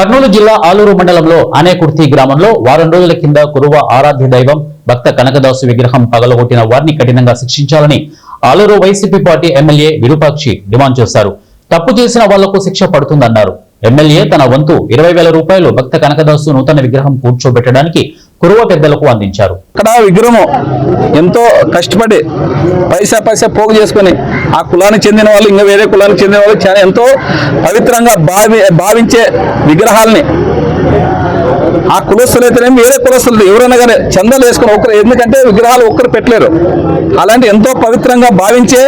కర్నూలు జిల్లా ఆలూరు మండలంలో అనేకుర్తి గ్రామంలో వారం రోజుల కింద కురువ ఆరాధ్య దైవం భక్త కనకదాసు విగ్రహం పగలగొట్టిన వారిని కఠినంగా శిక్షించాలని Aluru YCP party MLA Virupakshi demand చేశారు. తప్పు చేసిన వాళ్లకు శిక్ష పడుతుందన్నారు. ఎమ్మెల్యే తన వంతు 20,000 రూపాయలు భక్త కనకదాసు నూతన విగ్రహం కూర్చోబెట్టడానికి కురువ పెద్దలకు అందించారు. అక్కడ విగ్రహం ఎంతో కష్టపడి పైసా పోగు చేసుకుని ఆ కులానికి చెందిన వాళ్ళు ఇంకా వేరే కులానికి చెందిన వాళ్ళు చాలా ఎంతో పవిత్రంగా భావించే విగ్రహాలని ఆ కులస్తులు అయితేనేమి వేరే కులస్తులు ఎవరైనా కానీ చందాలు వేసుకుని ఒకరు, ఎందుకంటే విగ్రహాలు ఒక్కరు పెట్టలేరు. అలాంటి ఎంతో పవిత్రంగా భావించే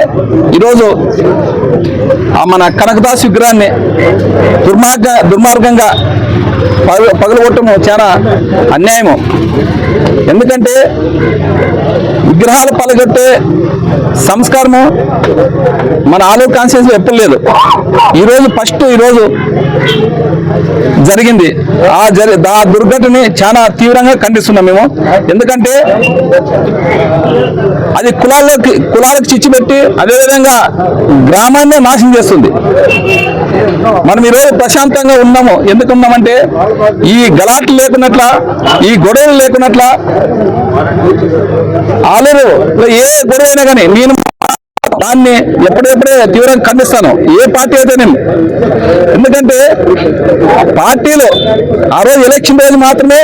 ఈరోజు మన కనకదాసు విగ్రహాన్ని దుర్మార్గంగా పగలగొట్టము చాలా అన్యాయము. ఎందుకంటే విగ్రహాలు పగలగొట్టే సంస్కారము మన ఆలూరు కాన్స్టిట్యూన్సీలో ఎప్పుడు లేదు. ఈరోజు జరిగింది. ఆ దుర్ఘటనని చాలా తీవ్రంగా ఖండిస్తున్నాం మేము. ఎందుకంటే అది కులాలకు చిచ్చు పెట్టి అదేవిధంగా గ్రామాన్నే నాశనం చేస్తుంది. మనం ఈరోజు ప్రశాంతంగా ఉన్నాము. ఎందుకు ఉన్నామంటే ఈ గలాట్లు లేకున్నట్ల, ఈ గొడవలు లేకున్నట్ల, ఆలూరు ఏ గొడవ అయినా కానీ నేను దాన్ని ఎప్పుడెప్పుడే తీవ్రంగా ఖండిస్తాను, ఏ పార్టీ అయితే నేను. ఎందుకంటే పార్టీలో ఆ రోజు ఎలక్షన్ రోజు మాత్రమే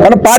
మన పార్టీ